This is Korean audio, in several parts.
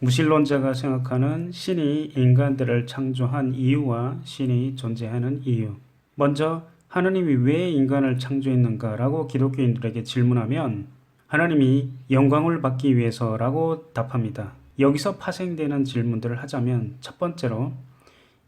무신론자가 생각하는 신이 인간들을 창조한 이유와 신이 존재하는 이유. 먼저 하나님이 왜 인간을 창조했는가라고 기독교인들에게 질문하면 하나님이 영광을 받기 위해서라고 답합니다. 여기서 파생되는 질문들을 하자면 첫 번째로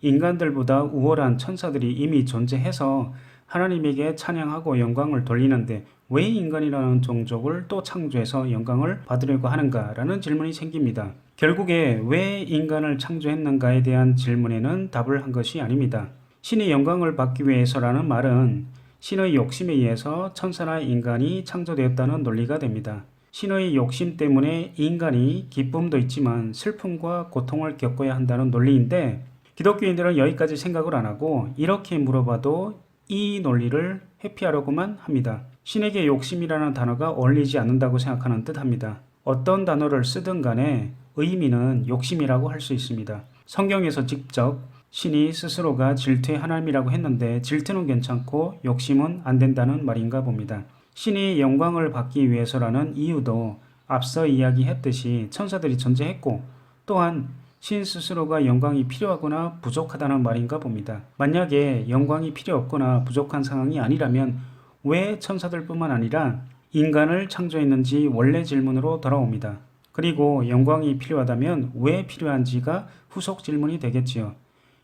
인간들보다 우월한 천사들이 이미 존재해서 하나님에게 찬양하고 영광을 돌리는데 왜 인간이라는 종족을 또 창조해서 영광을 받으려고 하는가라는 질문이 생깁니다. 결국에 왜 인간을 창조했는가에 대한 질문에는 답을 한 것이 아닙니다. 신의 영광을 받기 위해서라는 말은 신의 욕심에 의해서 천사나 인간이 창조되었다는 논리가 됩니다. 신의 욕심 때문에 인간이 기쁨도 있지만 슬픔과 고통을 겪어야 한다는 논리인데 기독교인들은 여기까지 생각을 안 하고 이렇게 물어봐도 이 논리를 회피하려고만 합니다. 신에게 욕심이라는 단어가 어울리지 않는다고 생각하는 듯 합니다. 어떤 단어를 쓰든 간에 의미는 욕심이라고 할 수 있습니다. 성경에서 직접 신이 스스로가 질투의 하나님이라고 했는데 질투는 괜찮고 욕심은 안 된다는 말인가 봅니다. 신이 영광을 받기 위해서라는 이유도 앞서 이야기했듯이 천사들이 존재했고 또한 신 스스로가 영광이 필요하거나 부족하다는 말인가 봅니다. 만약에 영광이 필요 없거나 부족한 상황이 아니라면 왜 천사들뿐만 아니라 인간을 창조했는지 원래 질문으로 돌아옵니다. 그리고 영광이 필요하다면 왜 필요한지가 후속 질문이 되겠지요.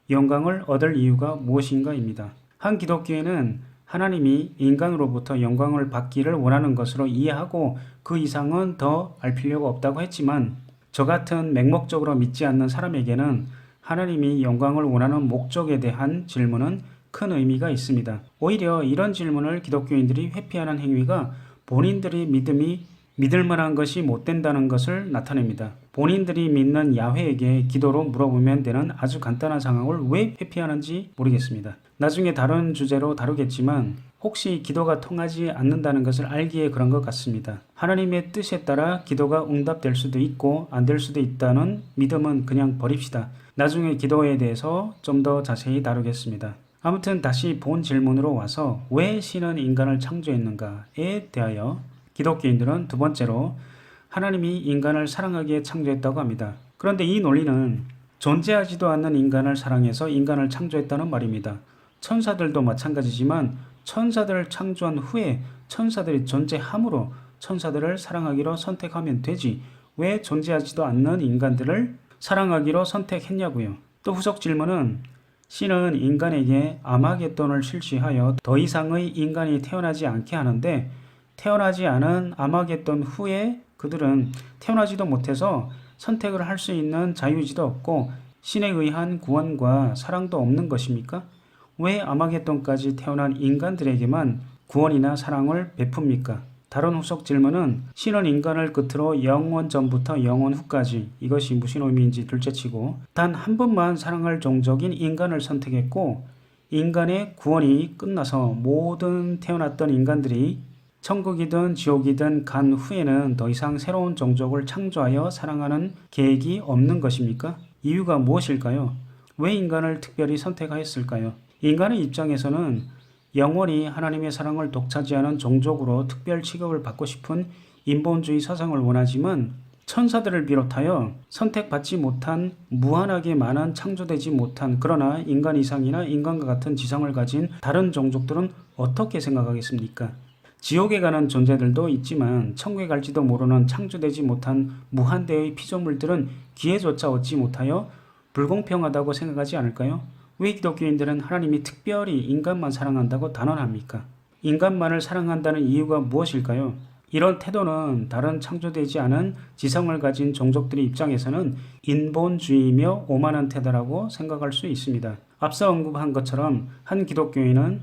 영광을 얻을 이유가 무엇인가입니다. 한 기독교인은 하나님이 인간으로부터 영광을 받기를 원하는 것으로 이해하고 그 이상은 더 알 필요가 없다고 했지만 저 같은 맹목적으로 믿지 않는 사람에게는 하나님이 영광을 원하는 목적에 대한 질문은 큰 의미가 있습니다. 오히려 이런 질문을 기독교인들이 회피하는 행위가 본인들의 믿음이 믿을 만한 것이 못 된다는 것을 나타냅니다. 본인들이 믿는 야훼에게 기도로 물어보면 되는 아주 간단한 상황을 왜 회피하는지 모르겠습니다. 나중에 다른 주제로 다루겠지만 혹시 기도가 통하지 않는다는 것을 알기에 그런 것 같습니다. 하나님의 뜻에 따라 기도가 응답될 수도 있고 안 될 수도 있다는 믿음은 그냥 버립시다. 나중에 기도에 대해서 좀 더 자세히 다루겠습니다. 아무튼 다시 본 질문으로 와서 왜 신은 인간을 창조했는가에 대하여 기독교인들은 두 번째로 하나님이 인간을 사랑하기에 창조했다고 합니다. 그런데 이 논리는 존재하지도 않는 인간을 사랑해서 인간을 창조했다는 말입니다. 천사들도 마찬가지지만 천사들을 창조한 후에 천사들이 존재함으로 천사들을 사랑하기로 선택하면 되지 왜 존재하지도 않는 인간들을 사랑하기로 선택했냐고요. 또 후속 질문은 신은 인간에게 아마겟돈을 실시하여 더 이상의 인간이 태어나지 않게 하는데 태어나지 않은 아마겟돈 후에 그들은 태어나지도 못해서 선택을 할 수 있는 자유의지도 없고 신에 의한 구원과 사랑도 없는 것입니까? 왜 아마겟돈까지 태어난 인간들에게만 구원이나 사랑을 베풉니까? 다른 후속 질문은 신은 인간을 끝으로 영원 전부터 영원 후까지 이것이 무슨 의미인지 둘째치고 단 한 번만 사랑할 종족인 인간을 선택했고 인간의 구원이 끝나서 모든 태어났던 인간들이 천국이든 지옥이든 간 후에는 더 이상 새로운 종족을 창조하여 사랑하는 계획이 없는 것입니까? 이유가 무엇일까요? 왜 인간을 특별히 선택하였을까요? 인간의 입장에서는 영원히 하나님의 사랑을 독차지하는 종족으로 특별 취급을 받고 싶은 인본주의 사상을 원하지만 천사들을 비롯하여 선택받지 못한 무한하게 많은 창조되지 못한 그러나 인간 이상이나 인간과 같은 지성을 가진 다른 종족들은 어떻게 생각하겠습니까? 지옥에 가는 존재들도 있지만 천국에 갈지도 모르는 창조되지 못한 무한대의 피조물들은 기회조차 얻지 못하여 불공평하다고 생각하지 않을까요? 왜 기독교인들은 하나님이 특별히 인간만 사랑한다고 단언합니까? 인간만을 사랑한다는 이유가 무엇일까요? 이런 태도는 다른 창조되지 않은 지성을 가진 종족들의 입장에서는 인본주의이며 오만한 태도라고 생각할 수 있습니다. 앞서 언급한 것처럼 한 기독교인은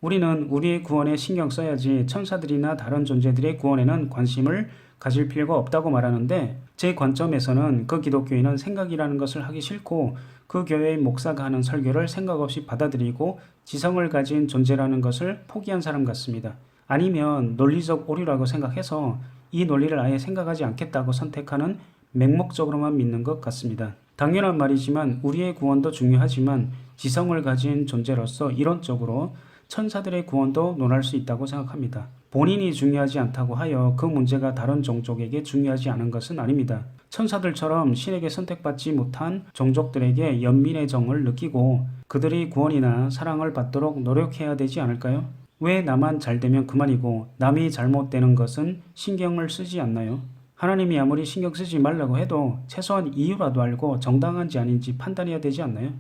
우리는 우리의 구원에 신경 써야지 천사들이나 다른 존재들의 구원에는 관심을 가질 필요가 없다고 말하는데 제 관점에서는 그 기독교인은 생각이라는 것을 하기 싫고 그 교회의 목사가 하는 설교를 생각 없이 받아들이고 지성을 가진 존재라는 것을 포기한 사람 같습니다. 아니면 논리적 오류라고 생각해서 이 논리를 아예 생각하지 않겠다고 선택하는 맹목적으로만 믿는 것 같습니다. 당연한 말이지만 우리의 구원도 중요하지만 지성을 가진 존재로서 이론적으로 천사들의 구원도 논할 수 있다고 생각합니다. 본인이 중요하지 않다고 하여 그 문제가 다른 종족에게 중요하지 않은 것은 아닙니다. 천사들처럼 신에게 선택받지 못한 종족들에게 연민의 정을 느끼고 그들이 구원이나 사랑을 받도록 노력해야 되지 않을까요? 왜 나만 잘되면 그만이고 남이 잘못되는 것은 신경을 쓰지 않나요? 하나님이 아무리 신경 쓰지 말라고 해도 최소한 이유라도 알고 정당한지 아닌지 판단해야 되지 않나요?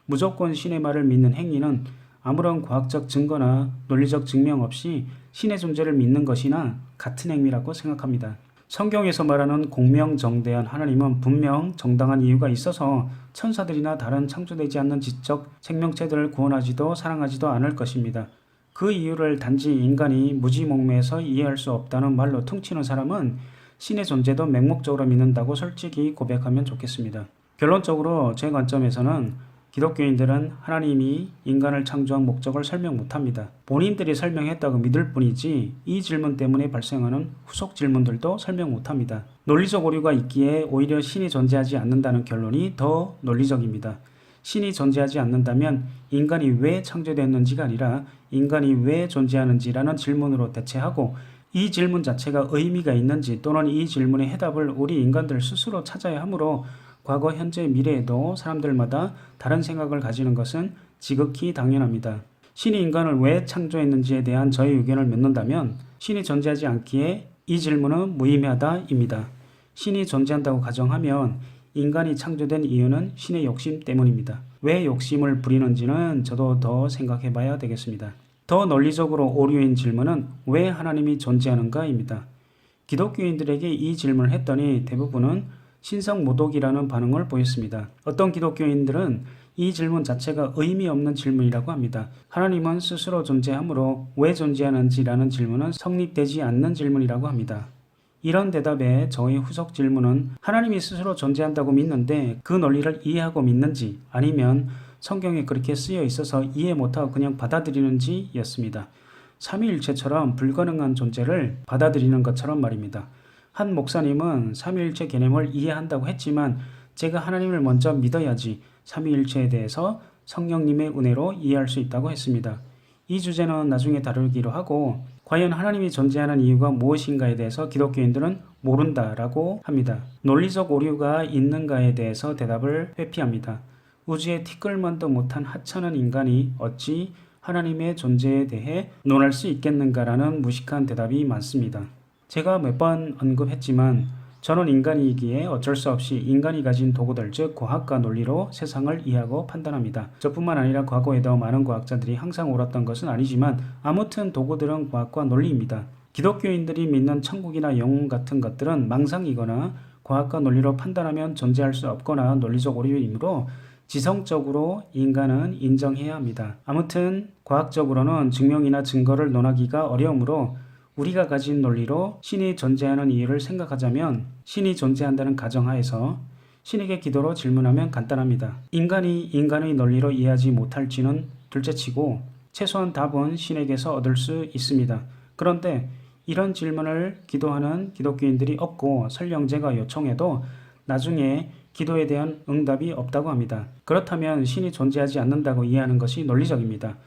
무조건 신의 말을 믿는 행위는 아무런 과학적 증거나 논리적 증명 없이 신의 존재를 믿는 것이나 같은 행위라고 생각합니다. 성경에서 말하는 공명정대한 하나님은 분명 정당한 이유가 있어서 천사들이나 다른 창조되지 않는 지적 생명체들을 구원하지도 사랑하지도 않을 것입니다. 그 이유를 단지 인간이 무지몽매해서 이해할 수 없다는 말로 퉁치는 사람은 신의 존재도 맹목적으로 믿는다고 솔직히 고백하면 좋겠습니다. 결론적으로 제 관점에서는 기독교인들은 하나님이 인간을 창조한 목적을 설명 못합니다. 본인들이 설명했다고 믿을 뿐이지 이 질문 때문에 발생하는 후속 질문들도 설명 못합니다. 논리적 오류가 있기에 오히려 신이 존재하지 않는다는 결론이 더 논리적입니다. 신이 존재하지 않는다면 인간이 왜 창조됐는지가 아니라 인간이 왜 존재하는지라는 질문으로 대체하고 이 질문 자체가 의미가 있는지 또는 이 질문의 해답을 우리 인간들 스스로 찾아야 하므로 과거, 현재, 미래에도 사람들마다 다른 생각을 가지는 것은 지극히 당연합니다. 신이 인간을 왜 창조했는지에 대한 저의 의견을 묻는다면 신이 존재하지 않기에 이 질문은 무의미하다입니다. 신이 존재한다고 가정하면 인간이 창조된 이유는 신의 욕심 때문입니다. 왜 욕심을 부리는지는 저도 더 생각해 봐야 되겠습니다. 더 논리적으로 오류인 질문은 왜 하나님이 존재하는가입니다. 기독교인들에게 이 질문을 했더니 대부분은 신성모독이라는 반응을 보였습니다. 어떤 기독교인들은 이 질문 자체가 의미 없는 질문이라고 합니다. 하나님은 스스로 존재하므로 왜 존재하는지라는 질문은 성립되지 않는 질문이라고 합니다. 이런 대답에 저의 후속 질문은 하나님이 스스로 존재한다고 믿는데 그 논리를 이해하고 믿는지 아니면 성경에 그렇게 쓰여 있어서 이해 못하고 그냥 받아들이는지 였습니다. 삼위일체처럼 불가능한 존재를 받아들이는 것처럼 말입니다. 한 목사님은 삼위일체 개념을 이해한다고 했지만 제가 하나님을 먼저 믿어야지 삼위일체에 대해서 성령님의 은혜로 이해할 수 있다고 했습니다. 이 주제는 나중에 다루기로 하고 과연 하나님이 존재하는 이유가 무엇인가에 대해서 기독교인들은 모른다라고 합니다. 논리적 오류가 있는가에 대해서 대답을 회피합니다. 우주에 티끌만도 못한 하찮은 인간이 어찌 하나님의 존재에 대해 논할 수 있겠는가라는 무식한 대답이 많습니다. 제가 몇 번 언급했지만 저는 인간이기에 어쩔 수 없이 인간이 가진 도구들 즉 과학과 논리로 세상을 이해하고 판단합니다. 저뿐만 아니라 과거에도 많은 과학자들이 항상 옳았던 것은 아니지만 아무튼 도구들은 과학과 논리입니다. 기독교인들이 믿는 천국이나 영혼 같은 것들은 망상이거나 과학과 논리로 판단하면 존재할 수 없거나 논리적 오류이므로 지성적으로 인간은 인정해야 합니다. 아무튼 과학적으로는 증명이나 증거를 논하기가 어려우므로 우리가 가진 논리로 신이 존재하는 이유를 생각하자면 신이 존재한다는 가정하에서 신에게 기도로 질문하면 간단합니다. 인간이 인간의 논리로 이해하지 못할지는 둘째치고 최소한 답은 신에게서 얻을 수 있습니다. 그런데 이런 질문을 기도하는 기독교인들이 없고 설령 제가 요청해도 나중에 기도에 대한 응답이 없다고 합니다. 그렇다면 신이 존재하지 않는다고 이해하는 것이 논리적입니다.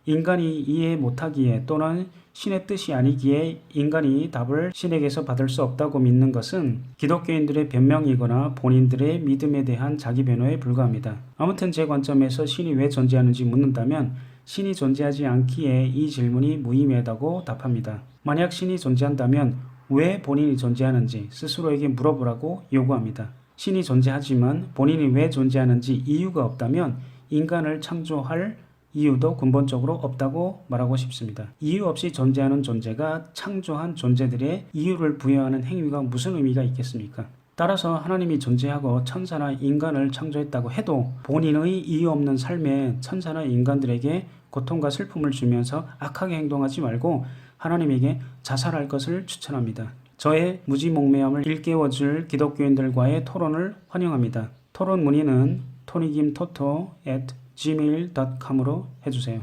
인간이 이해 못하기에 또는 신의 뜻이 아니기에 인간이 답을 신에게서 받을 수 없다고 믿는 것은 기독교인들의 변명이거나 본인들의 믿음에 대한 자기 변호에 불과합니다. 아무튼 제 관점에서 신이 왜 존재하는지 묻는다면 신이 존재하지 않기에 이 질문이 무의미하다고 답합니다. 만약 신이 존재한다면 왜 본인이 존재하는지 스스로에게 물어보라고 요구합니다. 신이 존재하지만 본인이 왜 존재하는지 이유가 없다면 인간을 창조할 이유도 근본적으로 없다고 말하고 싶습니다. 이유 없이 존재하는 존재가 창조한 존재들의 이유를 부여하는 행위가 무슨 의미가 있겠습니까? 따라서 하나님이 존재하고 천사나 인간을 창조했다고 해도 본인의 이유 없는 삶에 천사나 인간들에게 고통과 슬픔을 주면서 악하게 행동하지 말고 하나님에게 자살할 것을 추천합니다. 저의 무지몽매함을 일깨워줄 기독교인들과의 토론을 환영합니다. 토론 문의는 토니김토토@gmail.com으로 해주세요.